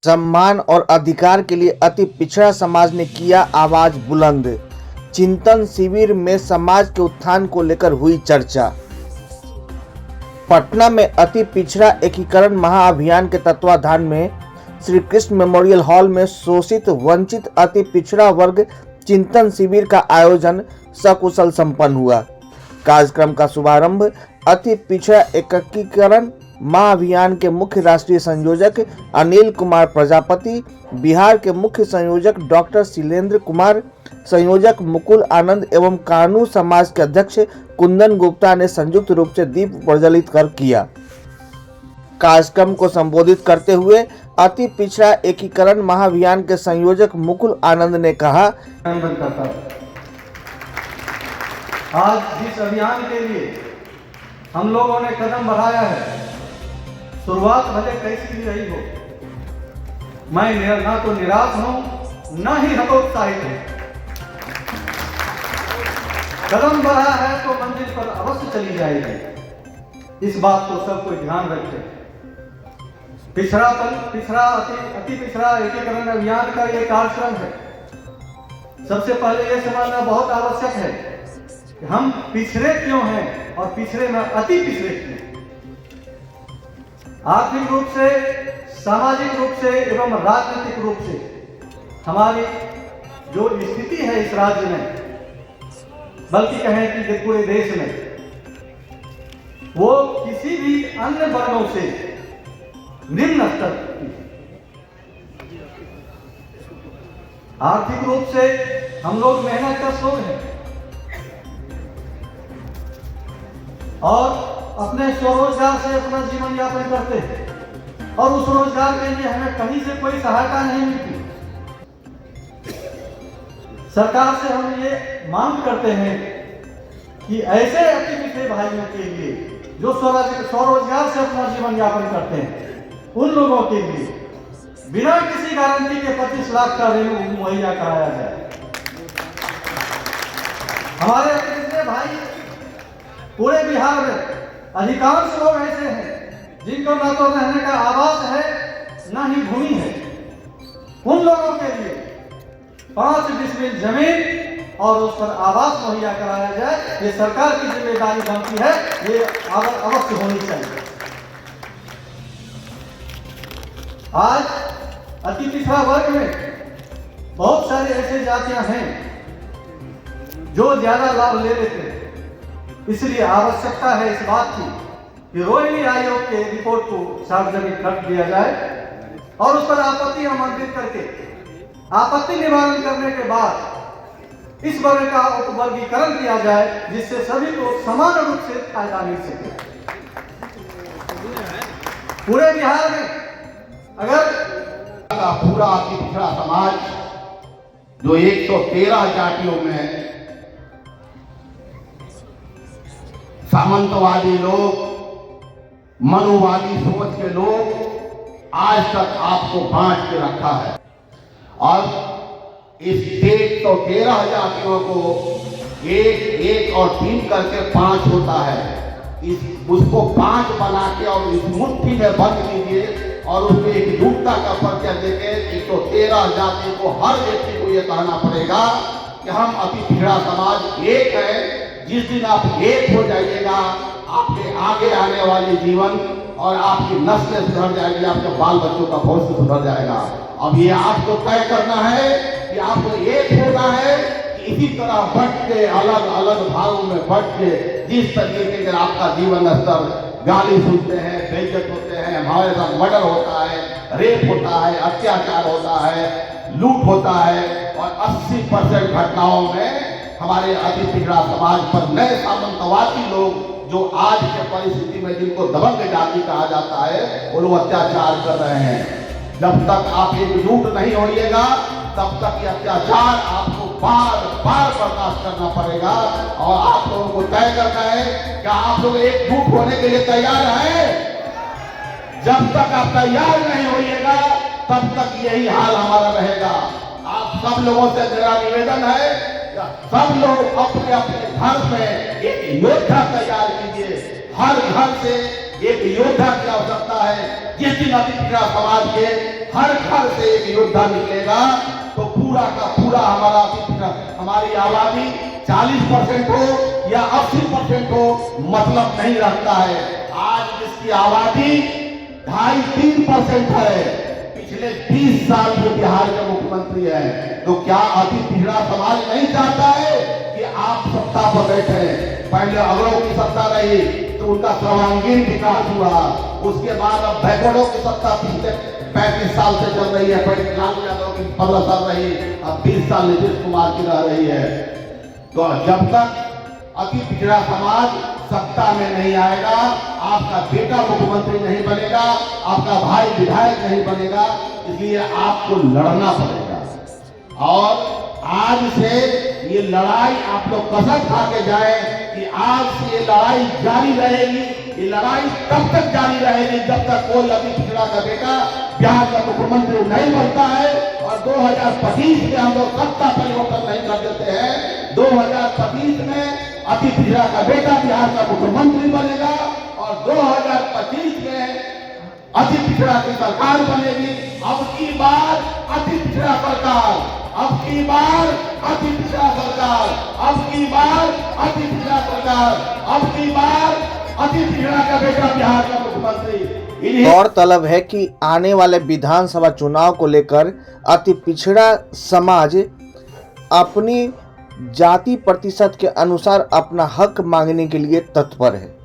सम्मान और अधिकार के लिए अति पिछड़ा समाज ने किया आवाज बुलंद। चिंतन शिविर में समाज के उत्थान को लेकर हुई चर्चा। पटना में अति पिछड़ा एकीकरण महाअभियान के तत्वाधान में श्री कृष्ण मेमोरियल हॉल में शोषित वंचित अति पिछड़ा वर्ग चिंतन शिविर का आयोजन सकुशल संपन्न हुआ। कार्यक्रम का शुभारंभ अति पिछड़ा एकीकरण महाअभियान के मुख्य राष्ट्रीय संयोजक अनिल कुमार प्रजापति, बिहार के मुख्य संयोजक डॉक्टर शैलेंद्र कुमार, संयोजक मुकुल आनंद एवं कानू समाज के अध्यक्ष कुंदन गुप्ता ने संयुक्त रूप से दीप प्रज्वलित कर किया। कार्यक्रम को संबोधित करते हुए अति पिछड़ा एकीकरण महाअभियान के संयोजक मुकुल आनंद ने कहा, आज जिस अभियान के लिए हम लोगों ने कदम बढ़ाया है, शुरुआत भले कैसी भी रही हो, मैं ना तो निराश हूं न ही हतोत्साहित हूं। कदम बढ़ा है तो मंजिल पर अवश्य चली जाएगी, इस बात को सब कोई ध्यान रखे। अति पिछड़ा एकीकरण अभियान का ये कार्यक्रम है। सबसे पहले ये समझना बहुत आवश्यक है कि हम पिछड़े क्यों हैं और पिछड़े में अति पिछड़े क्यों। आर्थिक रूप से, सामाजिक रूप से एवं राजनीतिक रूप से हमारी जो स्थिति है इस राज्य में, बल्कि कहें कि पूरे देश में, वो किसी भी अन्य वर्गों से निम्न स्तर की। आर्थिक रूप से हम लोग मेहनत कश लोग हैं और अपने स्वरोजगार से अपना जीवन यापन करते हैं और उस रोजगार के लिए हमें कहीं से कोई सहायता नहीं मिलती। सरकार से हम ये मांग करते हैं कि ऐसे अति पिछड़े भाइयों के लिए जो स्वरोजगार से अपना जीवन यापन करते हैं, उन लोगों के लिए बिना किसी गारंटी के 25 लाख का ऋण मुहैया कराया जाए। हमारे अति पिछड़े भाई पूरे बिहार में अधिकांश लोग ऐसे हैं जिनको न तो रहने का आवास है न ही भूमि है। उन लोगों के लिए 5 डिसमिल जमीन और उस पर आवास मुहैया कराया जाए, ये सरकार की जिम्मेदारी बनती है, ये अवश्य होनी चाहिए। आज अति पिछड़ा वर्ग में बहुत सारे ऐसे जातियां हैं जो ज्यादा लाभ ले लेते हैं। इसलिए आवश्यकता है इस बात की कि रोहिणी आयोग के रिपोर्ट को सार्वजनिक कर दिया जाए और उस पर आपत्ति आमंत्रित करके आपत्ति निवारण करने के बाद इस वर्ग का उपवर्गीकरण किया जाए, जिससे सभी को समान रूप से फायदा मिल सके। पूरे बिहार में अगर पूरा अति पिछड़ा समाज जो 113 जातियों में सामंतवादी लोग, मनुवादी सोच के लोग आज तक आपको बांट के रखा है और इस 113 जातियों को एक और 3 करके 5 होता है। उसको 5 बना के और इस मुट्ठी में बंद कीजिए और उसमें एकजुटता का परिचय देके 113 जाति को, हर व्यक्ति को यह कहना पड़ेगा कि हम अति पिछड़ा समाज एक है। जिस दिन आप एक हो जाइएगा, आपके आगे आने वाले जीवन और आपकी नस्लें सुधर जाएगी, आपके बाल बच्चों का भविष्य सुधर जाएगा। अब ये आपको तय करना है कि आपको एक होना है कि इसी तरह बढ़ के अलग अलग भागों में बढ़ के जिस तरीके से आपका जीवन स्तर, गाली सुनते हैं, बेइज्जत होते हैं, हमारे साथ मर्डर होता है, रेप होता है, अत्याचार होता है, लूट होता है और 80% घटनाओं में हमारे अति पिछड़ा समाज पर नए सामंतवादी लोग जो आज के परिस्थिति में जिनको दबंग जाति कहा जाता है, वो लोग अत्याचार कर रहे हैं। जब तक आप एकजुट नहीं होइएगा, तब तक ये अत्याचार आपको बार बार बर्दाश्त करना पड़ेगा और आप लोगों को तय करना है कि आप लोग एकजुट होने के लिए तैयार हैं। जब तक आप तैयार नहीं होइएगा, तब तक यही हाल हमारा रहेगा। आप सब लोगों से मेरा निवेदन है, सब लोग अपने अपने घर में एक योद्धा तैयार कीजिए। हर घर से एक योद्धा की आवश्यकता है। जिस दिन अति पिछड़ा समाज के हर घर से एक योद्धा निकलेगा तो पूरा का पूरा हमारी आबादी 40% हो या 80% हो मतलब नहीं रखता है। आज जिसकी आबादी 2.5-3% है, पिछले 20 साल में बिहार के मुख्यमंत्री है, तो क्या अति पिछड़ा समाज नहीं चाहता है कि आप सत्ता पर बैठे? पहले अगड़ों की सत्ता रही तो उनका सर्वांगीण विकास हुआ, उसके बाद अब बैकवर्डों की सत्ता पिछले 35 साल से चल रही है। पहले लालू यादव की 15 साल रही, अब 20 साल नीतीश कुमार की रह रही है। तो जब तक अति पिछड़ा समाज सत्ता में नहीं आएगा, आपका बेटा मुख्यमंत्री नहीं बनेगा, आपका भाई विधायक नहीं बनेगा, इसलिए आपको लड़ना पड़ेगा। और आज से ये लड़ाई आप लोग कसम खा के जाए कि आज से ये लड़ाई जारी रहेगी। ये लड़ाई तब तक जारी रहेगी जब तक कोई अति पिछड़ा का बेटा बिहार का मुख्यमंत्री नहीं बनता है। और 2025 में हम लोग सत्ता परिवर्तन नहीं कर देते हैं। 2025 में अति पिछड़ा का बेटा बिहार का मुख्यमंत्री बनेगा और 2025 में अति पिछड़ा की सरकार बनेगी। अब की बार अति पिछड़ा सरकार, अब की बार अति पिछड़ा सरकार, अब की बार अति पिछड़ा सरकार, अब की बार अति पिछड़ा का बेटा बिहार का मुख्यमंत्री। गौरतलब है कि आने वाले विधानसभा चुनाव को लेकर अति पिछड़ा समाज अपनी जाति प्रतिशत के अनुसार अपना हक मांगने के लिए तत्पर है।